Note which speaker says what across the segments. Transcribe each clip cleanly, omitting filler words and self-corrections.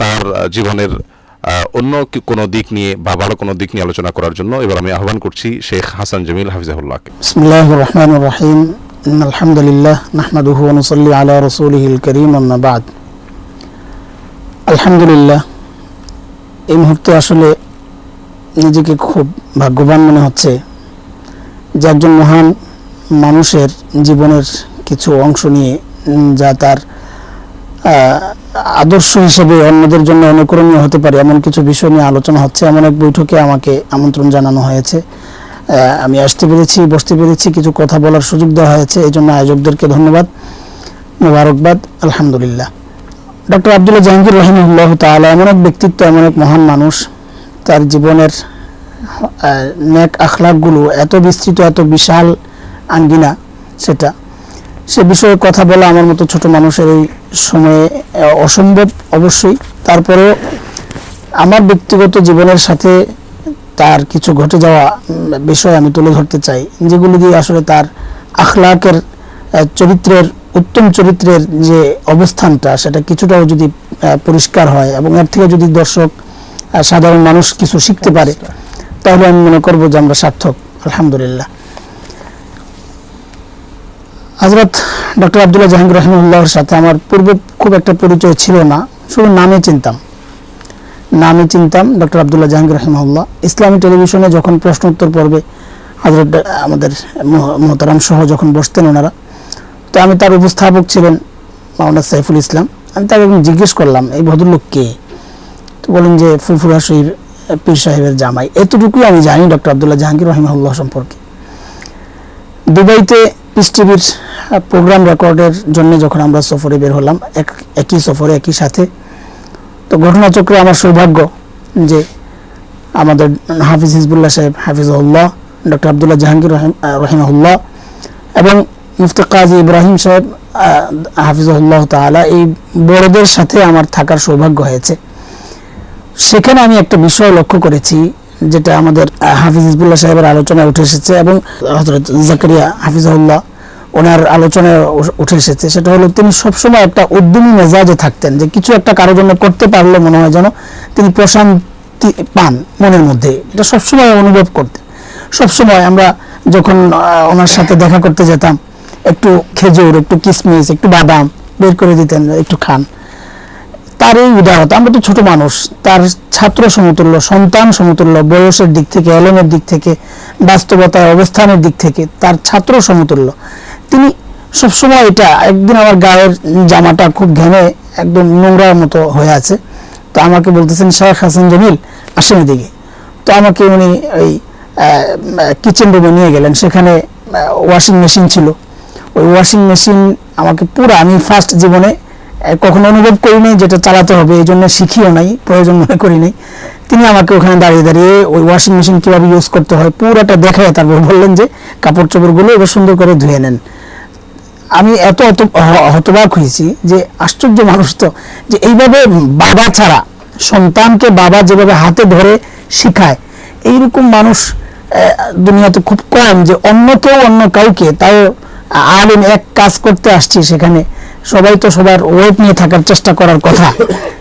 Speaker 1: তার জীবনের অন্য কোনো দিক নিয়ে বা ভালো কোনো দিক নিয়ে আলোচনা করার জন্য এবার আমি আহ্বান করছি শেখ হাসান জামিল হাফিজাহুল্লাহকে।
Speaker 2: বিসমিল্লাহির রহমানির রহিম। ইন্নাল হামদুলিল্লাহ নাহমাদুহু ওয়া নুসাল্লি আলা রাসূলিহিল কারীম, আম্মা বা'দ। আলহামদুলিল্লাহ, এই মুহূর্তে আসলে নিজেকে খুব ভাগ্যবান মনে হচ্ছে যে একজন মহান মানুষের জীবনের কিছু অংশ নিয়ে, যা তার আদর্শ হিসেবে অন্যদের জন্য অনুকরণীয় হতে পারে এমন কিছু বিষয় নিয়ে আলোচনা হচ্ছে। এমন এক বৈঠকে আমাকে আমন্ত্রণ জানানো হয়েছে, আমি আসতে পেরেছি, বসতে পেরেছি, কিছু কথা বলার সুযোগ দেওয়া হয়েছে। এই জন্য আয়োজকদেরকে ধন্যবাদ, মোবারকবাদ, আলহামদুলিল্লাহ। ডক্টর আব্দুল্লাহ জাহাঙ্গীর রাহিমাহুল্লাহ তাআলা এমন এক ব্যক্তিত্ব, এমন এক মহান মানুষ, তার জীবনের নেক আখলাকগুলো এত বিস্তৃত, এত বিশাল আঙ্গিনা, সে বিষয়ে কথা বলা আমার মতো ছোট মানুষের এই সময়ে অসম্ভব অবশ্যই। তারপরেও আমার ব্যক্তিগত জীবনের সাথে তার কিছু ঘটে যাওয়া বিষয় আমি তুলে ধরতে চাই, যেগুলো দিয়ে আসলে তার আখলাকের চরিত্রের, উত্তম চরিত্রের যে অবস্থানটা, সেটা কিছুটাও যদি পরিষ্কার হয় এবং এর থেকে যদি দর্শক, সাধারণ মানুষ কিছু শিখতে পারে, তাহলে আমি মনে করব যে আমরা সার্থক, আলহামদুলিল্লাহ। হযরত ডক্টর আব্দুল্লাহ জাহাঙ্গীর রাহিমাহুল্লাহর সাথে আমার পূর্বে খুব একটা পরিচয় ছিল না, শুধু নামে চিনতাম ডক্টর আব্দুল্লাহ জাহাঙ্গীর রাহিমাহুল্লাহ। ইসলামী টেলিভিশনে যখন প্রশ্ন উত্তর পর্বে হযরত আমাদের মোহতারাম সহ যখন বসতেন ওনারা, তো আমি তার উপস্থাপক ছিলেন মাওলানা সাইফুল ইসলাম। আমি তাকে জিজ্ঞেস করলাম, এই ভদ্রলোক কে? তো বলেন যে ফুরফুরা শহীদ পীর সাহেবের জামাই। এতটুকুই আমি জানি ডক্টর আব্দুল্লাহ জাহাঙ্গীর রাহিমাহুল্লাহ সম্পর্কে। দুবাইতে পিস টিভির প্রোগ্রাম রেকর্ডের জন্য যখন আমরা সফরে বের হলাম, একই সফরে একই সাথে, তো ঘটনাচক্রে আমার সৌভাগ্য যে আমাদের হাফিজ হিজবুল্লাহ সাহেব হাফিজাহুল্লাহ, ডক্টর আব্দুল্লাহ জাহাঙ্গীর রাহিমাহুল্লাহ এবং মুফতি কাজী ইব্রাহিম সাহেব হাফিজাহুল্লাহ তাআলা, এই বড়দের সাথে আমার থাকার সৌভাগ্য হয়েছে। সেখানে আমি একটা বিষয় লক্ষ্য করেছি, যেটা আমাদের হাফিজ হিজবুল্লাহ সাহেবের আলোচনায় উঠে এসেছে এবং হযরত জাকারিয়া হাফিজাহুল্লাহ ওনার আলোচনায় উঠে এসেছে। সেটা হলো, তিনি সবসময় একটা উদ্যমী মেজাজে থাকতেন, যে কিছু একটা কারোর জন্য করতে পারলে মনে হয় যেন তিনি প্রশান্তি পান মনের মধ্যে, এটা সবসময় অনুভব করতেন। সবসময় আমরা যখন ওনার সাথে দেখা করতে যেতাম, একটু খেজুর, একটু কিশমিশ, একটু বাদাম বের করে দিতেন, একটু খান। তার এই উদারতা, আমরা তো ছোট মানুষ, তার ছাত্র সমতুল্য, সন্তান সমতুল্য, বয়সের দিক থেকে, এলেমের দিক থেকে, বাস্তবতার অবস্থানের দিক থেকে তার ছাত্র সমতুল্য। তিনি সবসময়, এটা একদিন আমার গায়ের জামাটা খুব ঘেমে একদম নোংরার মতো হয়ে আছে, তো আমাকে বলতেছেন, শেখ হাসান জামিল আসেন এদিকে। তো আমাকে উনি ওই কিচেন রুমে নিয়ে গেলেন, সেখানে ওয়াশিং মেশিন ছিল। ওই ওয়াশিং মেশিন আমাকে পুরো, আমি ফার্স্ট জীবনে কখনো অনুভব করি নাই যেটা চালাতে হবে, এই জন্য শিখিও নাই, প্রয়োজন মনে করি নাই। তিনি আমাকে ওখানে দাঁড়িয়ে দাঁড়িয়ে ওই ওয়াশিং মেশিন কীভাবে ইউজ করতে হয় পুরোটা দেখায় তারপর বললেন যে কাপড় চোপড়গুলো এবার সুন্দর করে ধুয়ে নেন। আমি এত হতবাক হয়েছি যে আশ্চর্য মানুষ তো, যে এইভাবে বাবা ছাড়া সন্তানকে বাবা যেভাবে হাতে ধরে শিখায়, এইরকম মানুষ দুনিয়াতে খুব কম, যে অন্য কাউকে, তাও আলিম এক কাজ করতে আসছি, সেখানে সবাই তো সবার ওয়েট নিয়ে থাকার চেষ্টা করার কথা,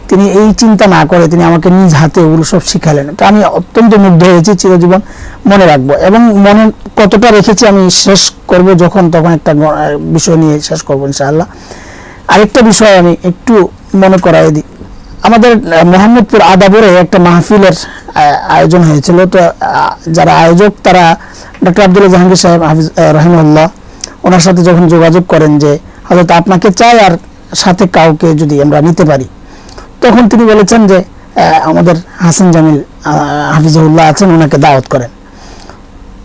Speaker 2: তিনি এই চিন্তা না করে তিনি আমাকে নিজ হাতে ওগুলো সব শিখালেন। এটা আমি অত্যন্ত মুগ্ধ হয়েছি, চিরজীবন মনে রাখবো। এবং মনে কতটা রেখেছি আমি শেষ করব যখন, তখন একটা বিষয় নিয়ে শেষ করবো ইনশাআল্লাহ। আরেকটা বিষয় আমি একটু মনে করাই দিই, আমাদের মোহাম্মদপুর আদাবরে একটা মাহফিলের আয়োজন হয়েছিল। তো যারা আয়োজক, তারা ডক্টর আব্দুল্লাহ জাহাঙ্গীর সাহেব হাফিজ রাহিমাহুল্লাহ, ওনার সাথে যখন যোগাযোগ করেন যে হয়তো আপনাকে চাই আর সাথে কাউকে যদি আমরা নিতে পারি, তখন তিনি বলেছেন যে আমাদের হাসান জামিল হাফিজাহুল্লাহ আছেন, ওনাকে দাওয়াত করেন।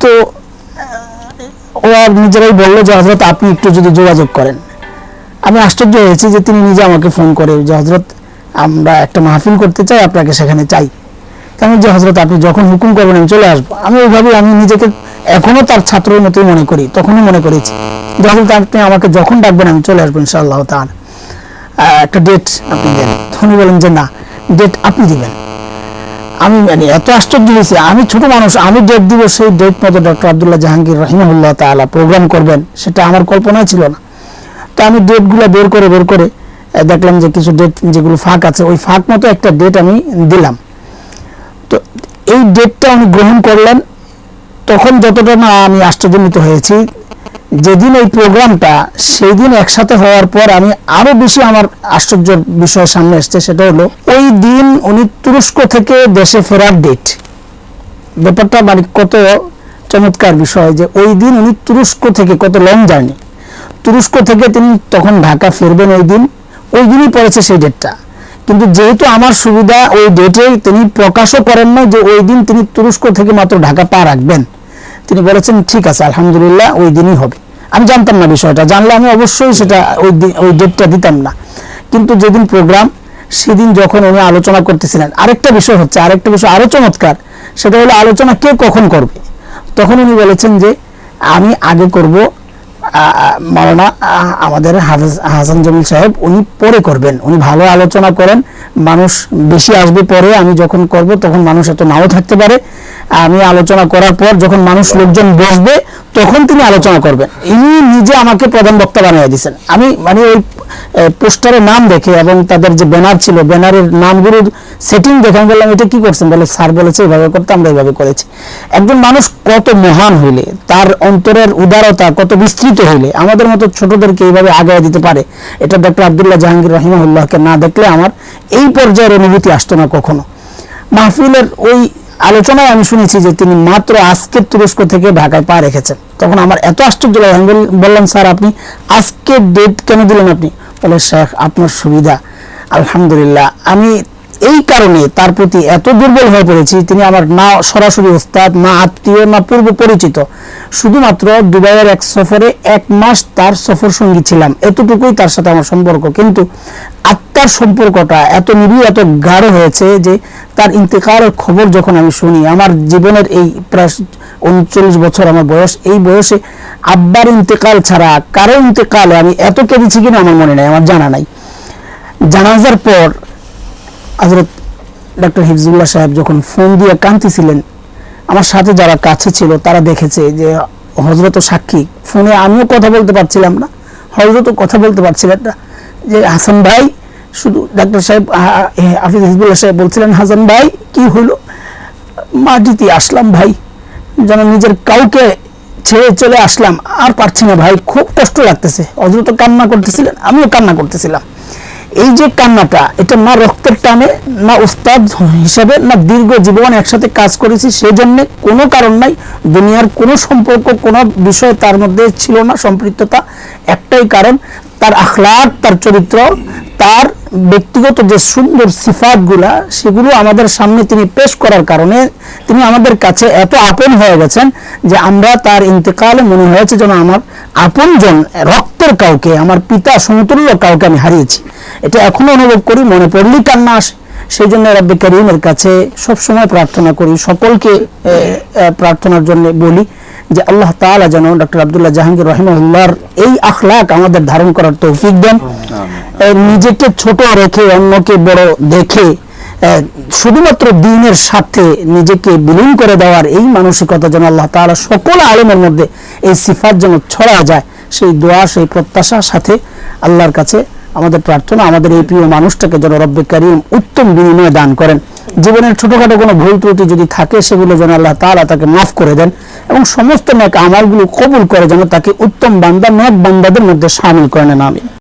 Speaker 2: তো ওরা নিজেরাই বললো যে হযরত আপনি একটু যদি যোগাযোগ করেন। আমি আশ্চর্য হয়েছি যে তিনি নিজে আমাকে ফোন করে যে হযরত আমরা একটা মাহফিল করতে চাই, আপনাকে সেখানে চাই। আমি যে হযরত আপনি যখন হুকুম করবেন আমি চলে আসবো। আমি ওইভাবে, আমি নিজেকে এখনো তার ছাত্রের মতোই মনে করি, তখনই মনে করেছি যে হযরত আপনি আমাকে যখন ডাকবেন আমি চলে আসবো ইনশাআল্লাহ তাআলা, একটা ডেট আপনি দেন। উনি বলেন যে না, ডেট আপনি দিবেন। আমি মানে এত আশ্চর্য হয়েছে, আমি ছোট মানুষ, আমি ডেট দিব, সেই ডেট মতো ডক্টর আব্দুল্লাহ জাহাঙ্গীর রাহিমাহুল্লাহ তাআলা প্রোগ্রাম করবেন, সেটা আমার কল্পনায় ছিল না। তো আমি ডেটগুলো বের করে দেখলাম যে কিছু ডেট যেগুলো ফাঁক আছে, ওই ফাঁক মতো একটা ডেট আমি দিলাম। তো এই ডেটটা উনি গ্রহণ করলেন। তখন যতটা না আমি আশ্চর্যান্বিত হয়েছি, যেদিন এই প্রোগ্রামটা সেই দিন একসাথে হওয়ার পর আমি আরো বেশি আমার আশ্চর্যের বিষয় সামনে আসছে। সেটা হলো ওই দিন উনি তুরস্ক থেকে দেশে ফেরার ডেট। ব্যাপারটা মানে কত চমৎকার বিষয় যে ওই দিন উনি তুরস্ক থেকে, কত লং জার্নি, তুরস্ক থেকে তিনি তখন ঢাকা ফিরবেন ওই দিনই পড়েছে সেই ডেটটা। কিন্তু যেহেতু আমার সুবিধা, ওই ডেটে তিনি প্রকাশও করেন না যে ওই দিন তিনি তুরস্ক থেকে মাত্র ঢাকা পা রাখবেন। তিনি বলেছেন ঠিক আছে আলহামদুলিল্লাহ ওই দিনই হবে। আমি জানতাম না বিষয়টা, জানলে আমি অবশ্যই সেটা ওই ডেটটা দিতাম না। কিন্তু যেদিন প্রোগ্রাম সেদিন যখন উনি আলোচনা করতেছিলেন, আরেকটা বিষয় আরো চমৎকার, সেটা হলো আলোচনা কে কখন করবে। তখন উনি বলেছেন যে আমি আগে করব, মাওলানা আমাদের হাফেজ হাসান জামিল সাহেব উনি পরে করবেন, উনি ভালো আলোচনা করেন, মানুষ বেশি আসবে পরে, আমি যখন করব তখন মানুষ এত নাও থাকতে পারে, আমি আলোচনা করার পর যখন লোকজন বসবে তখন তিনি আলোচনা করবেন। ইনি নিজে আমাকে প্রধান বক্তা বানিয়ে দিয়েছেন। আমি মানে ওই পোস্টারের নাম দেখে এবং তাদের যে ব্যানার ছিল, ব্যানারের নামগুলোর সেটিং দেখে আমি বললাম এটা কি করছেন, বলে স্যার বলেছে এইভাবে করতে, আমরা এইভাবে করেছি। একজন মানুষ কত মহান হইলে, তার অন্তরের উদারতা কত বিস্তৃত হইলে আমাদের মতো ছোটদেরকে এইভাবে আগায় দিতে পারে, এটা ডক্টর আব্দুল্লাহ জাহাঙ্গীর রাহিমাহুল্লাহকে না দেখলে আমার এই পর্যায়ের অনুভূতি আসতো না কখনো। মাহফিলের ওই আলোচনায় আমি শুনেছি যে তিনি মাত্র আজকে তুরস্ক থেকে ঢাকায় পা রেখেছেন। তখন আমার এত আশ্চর্য লাগে, আমি বললাম স্যার আপনি আজকে ডেট কেন দিলেন? আপনি বলে শেখ আপনার সুবিধা। আলহামদুলিল্লাহ, আমি এই কারণে তার প্রতি এত দুর্বল হয়ে পড়েছি, তিনি আমার না সরাসরি ওস্তাদ, না আত্মীয়, না পূর্ব পরিচিত, শুধুমাত্র দুবাইয়ের এক সফরে 1 মাস তার সফর সঙ্গী ছিলাম, এতটুকুই তার সাথে আমার সম্পর্ক। কিন্তু আত্মার সম্পর্কটা এত নিবিড়, এত গাঢ় হয়েছে যে তার ইন্তেকালের খবর যখন আমি শুনি, আমার জীবনের এই প্রায় 39 বছর আমার বয়স, এই বয়সে আব্বার ইন্তেকাল ছাড়া কারো ইন্তেকালে আমি এত কেঁদেছি কিনা আমার মনে নাই, আমার জানা নাই। জানাজার পর হযরত ডক্টর হিফজুল্লাহ সাহেব যখন ফোন দিয়ে কাঁদতেছিলেন, আমার সাথে যারা কাছে ছিল তারা দেখেছে যে হযরত সাক্ষী, ফোনে আমিও কথা বলতে পারছিলাম না, হযরতও কথা বলতে পারছিলেন না, যে হাসান ভাই, শুধু ডাক্তার সাহেব হাফিজ হিফজুল্লাহ সাহেব বলছিলেন হাসান ভাই কি হলো, মাটিতে আসলাম ভাই, যেন নিজের কাউকে ছেড়ে চলে আসলাম, আর পারছি না ভাই, খুব কষ্ট লাগতেছে। হযরত কান্না করতেছিলেন, আমিও কান্না করতেছিলাম। এই যে কান্নাটা, এটা না রক্তের টানে, না উস্তাদ হিসাবে, না দীর্ঘ জীবন একসাথে কাজ করেছি সেই জন্য কোনো কারণ নাই, দুনিয়ার কোনো সম্পর্ক, কোনো বিষয় তার মধ্যে ছিল না সম্পৃক্ততা। একটাই কারণ, তার আখলাক, তার চরিত্র, তার ব্যক্তিগত যে সুন্দর সিফাতগুলা, সেগুলো আমাদের সামনে তিনি পেশ করার কারণে তিনি আমাদের কাছে এত আপন হয়ে গেছেন যে আমরা তার ইন্তেকালে মনে হয়েছে যেন আমার আপনজন, রক্তের কাউকে, আমার পিতা সমতুল্য কাউকে আমি হারিয়েছি। এটা এখনো অনুভব করি, মনে পড়লেই কান্না আসে। সেই জন্য রব্বে কারীমের কাছে সবসময় প্রার্থনা করি, সকলকে প্রার্থনার জন্য বলি যে আল্লাহ তাআলা যেন ডক্টর আব্দুল্লাহ জাহাঙ্গীর রাহিমাহুল্লাহর এই আখলাক আমাদের ধারণ করার তৌফিক দেন। নিজেকে ছোট রেখে অন্যকে বড় দেখে শুধুমাত্র দ্বীনের সাথে নিজেকে বিলীন করে দেওয়ার এই মানসিকতা যেন আল্লাহ তাআলা সকল আলেমের মধ্যে এই সিফাত যেন ছড়া যায়, সেই দোয়া, সেই প্রত্যাশার সাথে আল্লাহর কাছে আমাদের প্রার্থনা, আমাদের এই প্রিয় মানুষটাকে যেন রব্বে কারীম উত্তম বিনিময় দান করেন। জীবনের ছোটখাটো কোনো ভুল ত্রুটি যদি থাকে সেগুলো যেন আল্লাহ তাআলা তাকে মাফ করে দেন এবং সমস্ত নেক আমলগুলো কবুল করে যেন তাকে উত্তম বান্দা, নেক বান্দাদের মধ্যে শামিল করে নেন। আমিন।